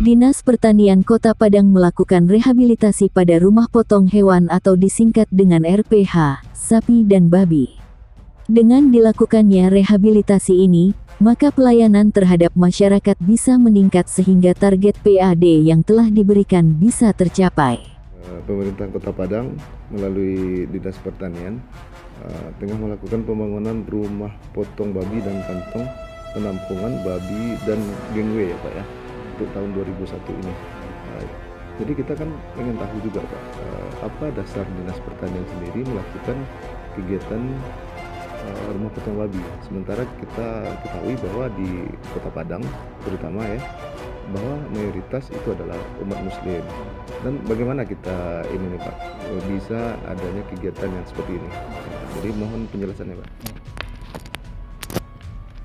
Dinas Pertanian Kota Padang melakukan rehabilitasi pada rumah potong hewan atau disingkat dengan RPH, sapi dan babi. Dengan dilakukannya rehabilitasi ini, maka pelayanan terhadap masyarakat bisa meningkat sehingga target PAD yang telah diberikan bisa tercapai. Pemerintah Kota Padang melalui Dinas Pertanian tengah melakukan pembangunan rumah potong babi dan kantong penampungan babi dan gengwe ya Pak ya, untuk tahun 2001 ini. Jadi kita kan ingin tahu juga Pak, apa dasar Dinas Pertanian sendiri melakukan kegiatan rumah potong babi. Sementara kita ketahui bahwa di Kota Padang terutama ya, bahwa mayoritas itu adalah umat muslim. Dan bagaimana kita ini nih Pak, bisa adanya kegiatan yang seperti ini. Jadi mohon penjelasannya Pak.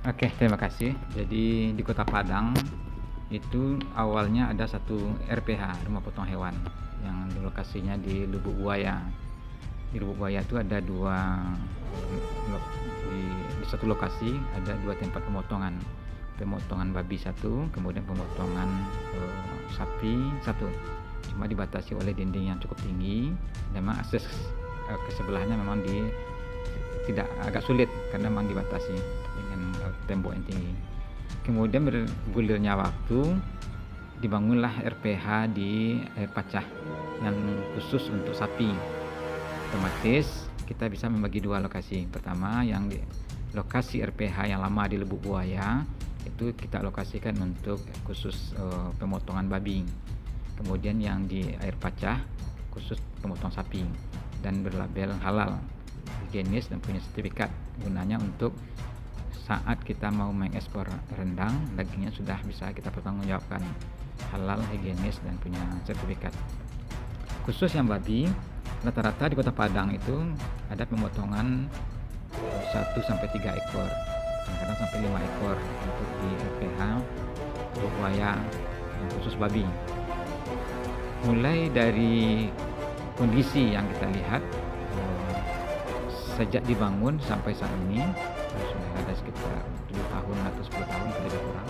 Oke, terima kasih. Jadi di Kota Padang itu awalnya ada satu RPH, rumah potong hewan, yang lokasinya di Lubuk Buaya. Di Lubuk Buaya itu ada di satu lokasi ada dua tempat pemotongan babi satu, kemudian pemotongan sapi satu. Cuma dibatasi oleh dinding yang cukup tinggi, dan memang akses ke sebelahnya memang tidak agak sulit karena memang dibatasi dengan tembok yang tinggi. Kemudian bergulirnya waktu, dibangunlah RPH di Air Pacah yang khusus untuk sapi. Otomatis kita bisa membagi dua lokasi. Pertama, yang di lokasi RPH yang lama di Lubuk Buaya itu kita lokasikan untuk khusus pemotongan babi. Kemudian yang di Air Pacah khusus pemotong sapi dan berlabel halal, higienis dan punya sertifikat. Gunanya untuk saat kita mau mengekspor rendang, dagingnya sudah bisa kita pertanggungjawabkan, halal, higienis dan punya sertifikat. Khusus yang babi, rata-rata di Kota Padang itu ada pemotongan 1-3 ekor, kadang-kadang sampai 5 ekor untuk di RPH Lubuk Buaya yang khusus babi. Mulai dari kondisi yang kita lihat sejak dibangun sampai saat ini sudah ada sekitar 7 tahun atau 10 tahun lebih kurang,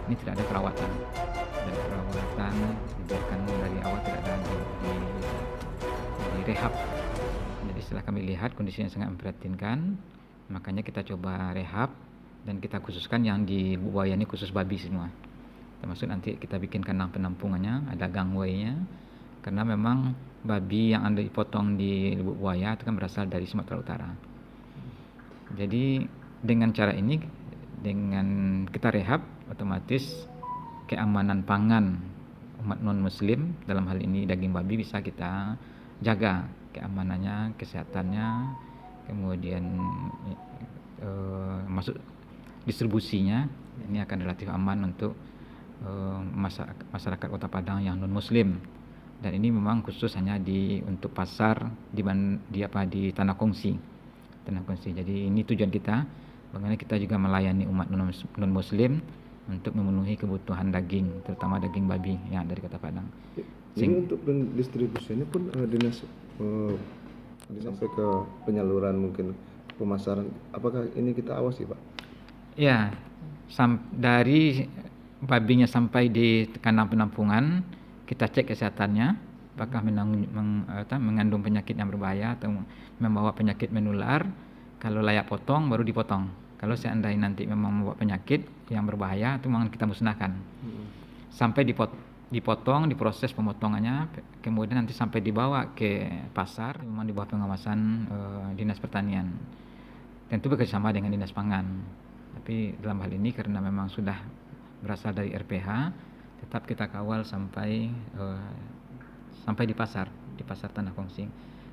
ini tidak ada perawatan, dan perawatan dibiarkan dari awal tidak ada di rehab. Jadi setelah kami lihat kondisinya sangat memprihatinkan, makanya kita coba rehab dan kita khususkan yang di Lubuk Buaya ini khusus babi semua. Termasuk nanti kita bikin kandang penampungannya, ada gangway-nya, karena memang babi yang Anda dipotong di Lubuk Buaya itu kan berasal dari Sumatera Utara. Jadi dengan cara ini, dengan kita rehab, otomatis keamanan pangan umat non-muslim, dalam hal ini daging babi, bisa kita jaga keamanannya, kesehatannya, kemudian masuk distribusinya ini akan relatif aman untuk masyarakat Kota Padang yang non-muslim. Dan ini memang khusus hanya untuk pasar di tanah kongsi. Jadi ini tujuan kita, bagaimana kita juga melayani umat non-muslim untuk memenuhi kebutuhan daging, terutama daging babi yang ada di Kota Padang. Jadi untuk pendistribusiannya pun dinas sampai ke penyaluran, mungkin pemasaran, apakah ini kita awasi Pak? Ya, dari babinya sampai di kandang penampungan, kita cek kesehatannya, apakah mengandung penyakit yang berbahaya atau membawa penyakit menular. Kalau layak potong baru dipotong. Kalau seandainya nanti memang membawa penyakit yang berbahaya, itu memang kita musnahkan. Sampai dipotong, diproses pemotongannya, kemudian nanti sampai dibawa ke pasar, memang di bawah pengawasan Dinas Pertanian. Tentu bekerjasama dengan Dinas Pangan. Tapi dalam hal ini karena memang sudah berasal dari RPH, tetap kita kawal sampai di pasar tanah kongsi.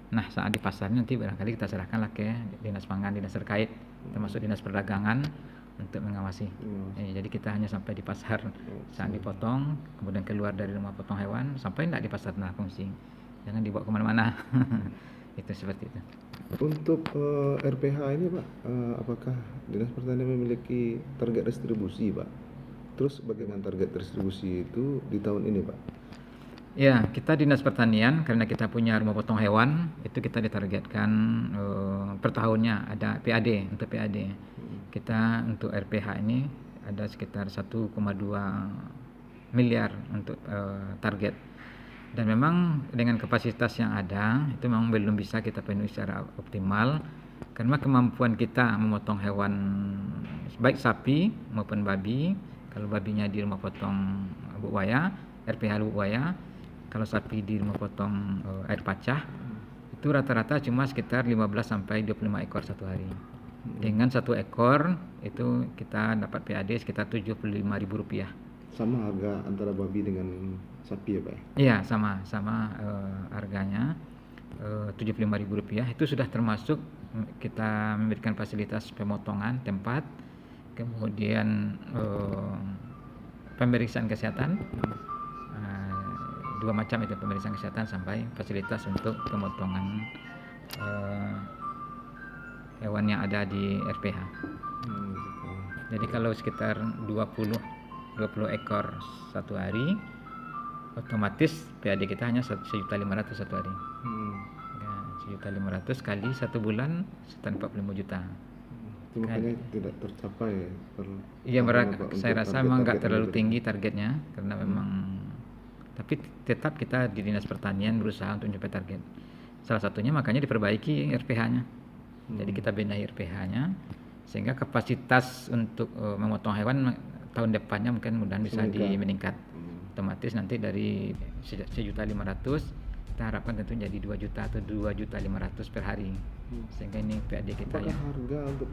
Nah, saat di pasar nanti barangkali kita serahkanlah ke Dinas Pangan, dinas terkait, termasuk Dinas Perdagangan untuk mengawasi. Jadi kita hanya sampai di pasar saat dipotong, kemudian keluar dari rumah potong hewan, sampai tidak di pasar tanah kongsi. Jangan dibawa kemana-mana. Itu seperti itu. Untuk RPH ini Pak, apakah Dinas Pertanian memiliki target distribusi Pak? Terus bagaimana target distribusi itu di tahun ini Pak? Ya, kita Dinas Pertanian, karena kita punya rumah potong hewan, itu kita ditargetkan per tahunnya ada PAD, untuk PAD. Kita untuk RPH ini ada sekitar 1,2 miliar untuk target. Dan memang dengan kapasitas yang ada itu memang belum bisa kita penuhi secara optimal karena kemampuan kita memotong hewan baik sapi maupun babi. Kalau babinya di rumah potong Lubuk Buaya, RPH Lubuk Buaya, kalau sapi di rumah potong air pacah itu rata-rata cuma sekitar 15 sampai 25 ekor satu hari. Dengan satu ekor itu kita dapat PAD sekitar Rp75.000. Sama harga antara babi dengan sapi ya Pak ya? Iya, sama harganya Rp75.000. Itu sudah termasuk kita memberikan fasilitas pemotongan tempat, kemudian pemeriksaan kesehatan, dua macam itu, pemeriksaan kesehatan sampai fasilitas untuk pemotongan hewan yang ada di RPH. Gitu. Jadi kalau sekitar 20 ekor satu hari, otomatis PAD kita hanya 1.500.000 satu hari. Ya, 1.500.000 kali satu bulan sekitar 45 juta. Itu makanya tidak tercapai. Iya, saya rasa memang nggak terlalu tinggi targetnya karena memang, tapi tetap kita di Dinas Pertanian berusaha untuk mencapai target. Salah satunya makanya diperbaiki RPH-nya. Jadi kita benahi RPH-nya sehingga kapasitas untuk memotong hewan tahun depannya mungkin mudah bisa meningkat. Otomatis nanti dari 1.500.000 kita harapkan tentu jadi 2 juta atau 2.500.000 per hari. Sehingga ini PAD kita ya. Harga untuk